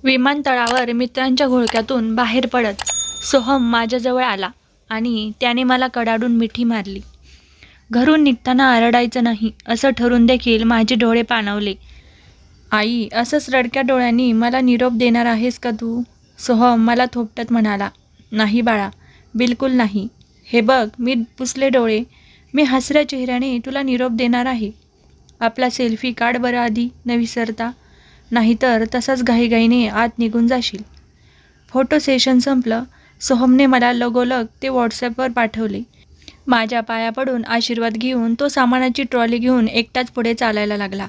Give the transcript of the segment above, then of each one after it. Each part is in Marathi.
विमानतळावर मित्रांच्या घोळक्यातून बाहेर पडत सोहम माझ्याजवळ आला आणि त्याने मला कडाडून मिठी मारली. घरून निघताना आरडायचं नाही असं ठरून देखील माझे डोळे पाणावले. आई, असंच रडक्या डोळ्यांनी मला निरोप देणार आहेस का तू? सोहम मला थोपटत म्हणाला. नाही बाळा, बिलकुल नाही. हे बघ, मी पुसले डोळे. मी हसऱ्या चेहऱ्याने तुला निरोप देणार आहे. आपला सेल्फी काढ बरं आधी, न विसरता. नाहीतर तसाच घाईघाईने आत निघून जाशील. फोटो सेशन संपलं. सोहमने मला लगोलग ते व्हॉट्सॲपवर पाठवले. माझ्या पाया पडून आशीर्वाद घेऊन तो सामानाची ट्रॉली घेऊन एकटाच पुढे चालायला लागला.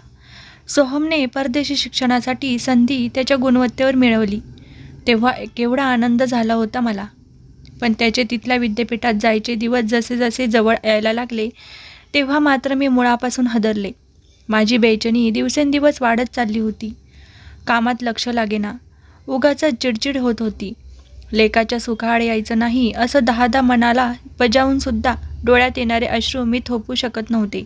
सोहमने परदेशी शिक्षणासाठी संधी त्याच्या गुणवत्तेवर मिळवली तेव्हा केवढा आनंद झाला होता मला. पण त्याचे तिथल्या विद्यापीठात जायचे दिवस जसे जसे जवळ यायला लागले तेव्हा मात्र मी मुळापासून हादरले. माझी बेचैनी दिवसेंदिवस वाढत चालली होती. कामात लक्ष लागेना, उगाचच चिडचिड होत होती. लेकाच्या सुखाआड यायचं नाही असं 10-10 मनाला बजावूनसुद्धा डोळ्यात येणारे अश्रू मी थोपू शकत नव्हते.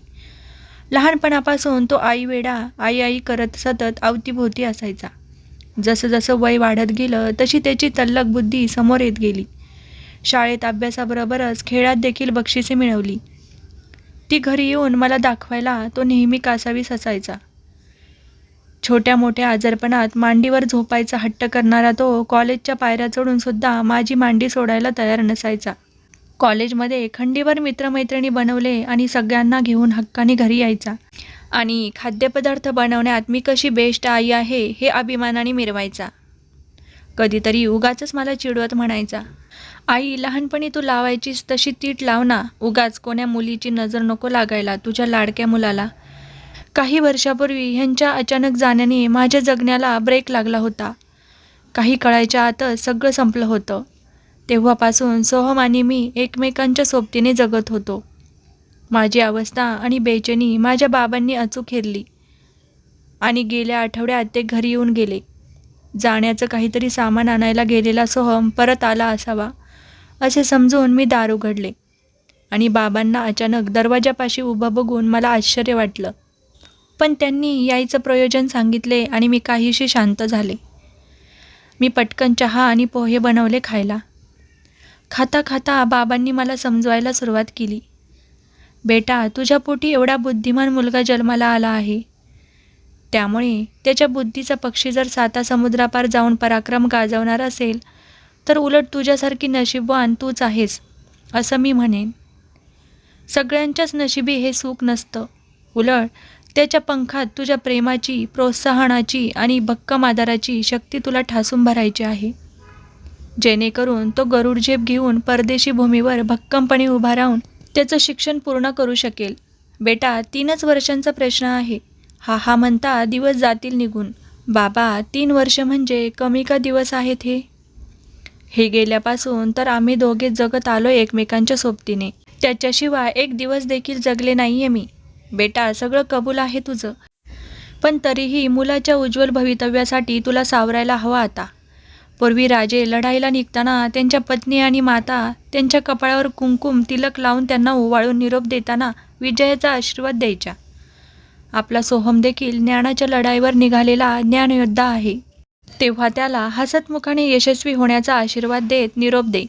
लहानपणापासून तो आई वेडा आई आई करत सतत अवतीभोवती असायचा. जसं जसं वय वाढत गेलं तशी त्याची तल्लख बुद्धी समोर येत गेली. शाळेत अभ्यासाबरोबरच खेळात देखील बक्षिसे मिळवली. ती घरी येऊन मला दाखवायला तो नेहमी कासावीस असायचा. छोट्या मोठ्या आजारपणात मांडीवर झोपायचा हट्ट करणारा तो कॉलेजच्या पायऱ्या चढून सुद्धा माझी मांडी सोडायला तयार नसायचा. कॉलेजमध्ये खंडीभर मित्रमैत्रिणी बनवले आणि सगळ्यांना घेऊन हक्काने घरी यायचा. आणि खाद्यपदार्थ बनवण्यात मी कशी बेस्ट आई आहे हे अभिमानाने मिरवायचा. कधीतरी उगाचच मला चिडवत म्हणायचा, आई, लहानपणी तू लावायचीस तशी तीट लाव ना. उगाच कोण्या मुलीची नजर नको लागायला तुझ्या लाडक्या मुलाला. काही वर्षापूर्वी ह्यांच्या अचानक जाण्याने माझ्या जगण्याला ब्रेक लागला होता. काही कळायच्या आतच सगळं संपलं होतं. तेव्हापासून सोहम आणि मी एकमेकांच्या सोबतीने जगत होतो. माझी अवस्था आणि बेचैनी माझ्या बाबांनी अचूक हेरली आणि गेल्या आठवड्यात ते घरी येऊन गेले. जाण्याचं काहीतरी सामान आणायला गेलेला सोहम परत आला असावा असे समजून मी दार उघडले आणि बाबांना अचानक दरवाजापाशी उभं बघून मला आश्चर्य वाटलं. पण त्यांनी यायचं प्रयोजन सांगितले आणि मी काहीशी शांत झाले. मी पटकन चहा आणि पोहे बनवले खायला. खाता खाता बाबांनी मला समजवायला सुरुवात केली. बेटा, तुझ्या पोटी एवढा बुद्धिमान मुलगा जन्माला आला आहे. त्यामुळे त्याच्या बुद्धीचा पक्षी जर 7 समुद्रापार जाऊन पराक्रम गाजवणार असेल तर उलट तुझ्यासारखी नशीबवान तूच आहेस असं मी म्हणेन. सगळ्यांच्याच नशिबी हे सुख नसतं. उलट त्याच्या पंखात तुझ्या प्रेमाची, प्रोत्साहनाची आणि भक्कम आधाराची शक्ती तुला ठासून भरायची आहे, जेणेकरून तो गरुड झेप घेऊन परदेशी भूमीवर भक्कमपणे उभा राहून त्याचं शिक्षण पूर्ण करू शकेल. बेटा, 3च वर्षांचा प्रश्न आहे. हा म्हणता दिवस जातील निघून. बाबा, 3 वर्ष म्हणजे कमी का दिवस आहेत हे गेल्यापासून तर आम्ही दोघे जगत आलोय एकमेकांच्या सोबतीने. त्याच्याशिवाय एक दिवस देखील जगले नाहीये मी. बेटा, सगळं कबूल आहे तुझं, पण तरीही मुलाच्या उज्ज्वल भवितव्यासाठी तुला सावरायला हवं आता. पूर्वी राजे लढाईला निघताना त्यांच्या पत्नी आणि माता त्यांच्या कपाळावर कुंकुम तिलक लावून त्यांना ओवाळून निरोप देताना विजयाचा आशीर्वाद द्यायच्या. आपला सोहम देखील ज्ञानाच्या लढाईवर निघालेला ज्ञानयोद्धा आहे. तेव्हा त्याला हसतमुखाने यशस्वी होण्याचा आशीर्वाद देत निरोप दे.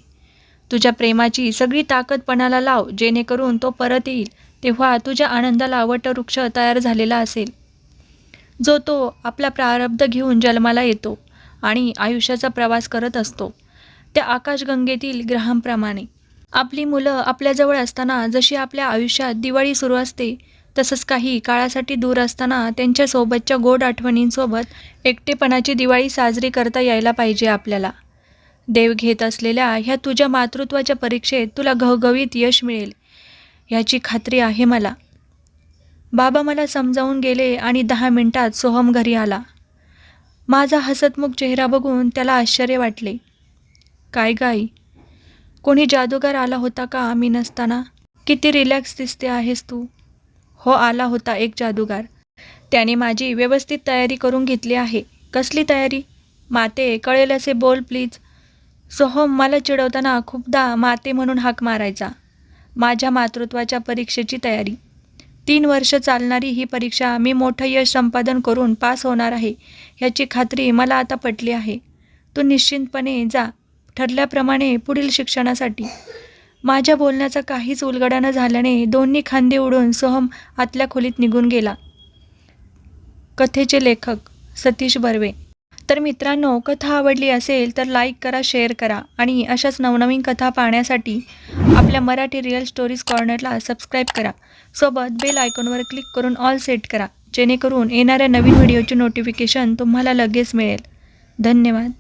तुझ्या प्रेमाची सगळी ताकद पणाला लाव, जेणेकरून तो परत येईल तेव्हा तुझ्या आनंदाला वटवृक्ष तयार झालेला असेल, जो तो आपला प्रारब्ध घेऊन जन्माला येतो आणि आयुष्याचा प्रवास करत असतो त्या आकाशगंगेतील ग्रहांप्रमाणे. आपली मुलं आपल्याजवळ असताना जशी आपल्या आयुष्यात दिवाळी सुरू असते, तसंच काही काळासाठी दूर असताना त्यांच्यासोबतच्या गोड आठवणींसोबत एकटेपणाची दिवाळी साजरी करता यायला पाहिजे आपल्याला. देव घेत असलेल्या ह्या तुझ्या मातृत्वाच्या परीक्षेत तुला घवघवीत यश मिळेल ह्याची खात्री आहे मला. बाबा मला समजावून गेले आणि 10 मिनिटात सोहम घरी आला. माझा हसतमुख चेहरा बघून त्याला आश्चर्य वाटले. काय गाई, कोणी जादूगार आला होता का मी नसताना? किती रिलॅक्स दिसते आहेस तू. हो, आला होता एक जादूगार. त्याने माझी व्यवस्थित तयारी करून घेतली आहे. कसली तयारी? माते, कळेल असे बोल प्लीज. सोहम मला चिडवताना खूपदा माते म्हणून हाक मारायचा. माझ्या मातृत्वाच्या परीक्षेची तयारी. 3 वर्ष चालणारी ही परीक्षा मी मोठं यश संपादन करून पास होणार आहे ह्याची खात्री मला आता पटली आहे. तू निश्चिंतपणे जा ठरल्याप्रमाणे पुढील शिक्षणासाठी. माझ्या बोलण्याचा काहीच उलगडा न झाल्याने दोन्ही खांदे उडून सोहम आतल्या खोलीत निघून गेला. कथेचे लेखक सतीश बर्वे. तर मित्रांनो, कथा आवडली असेल तर लाईक करा, शेअर करा आणि अशाच नवनवीन कथा पाहण्यासाठी आपल्या मराठी रिअल स्टोरीज कॉर्नरला सबस्क्राईब करा. सोबत बेल आयकॉनवर क्लिक करून ऑल सेट करा, जेणेकरून येणाऱ्या नवीन व्हिडिओचे नोटिफिकेशन तुम्हाला लगेच मिळेल. धन्यवाद.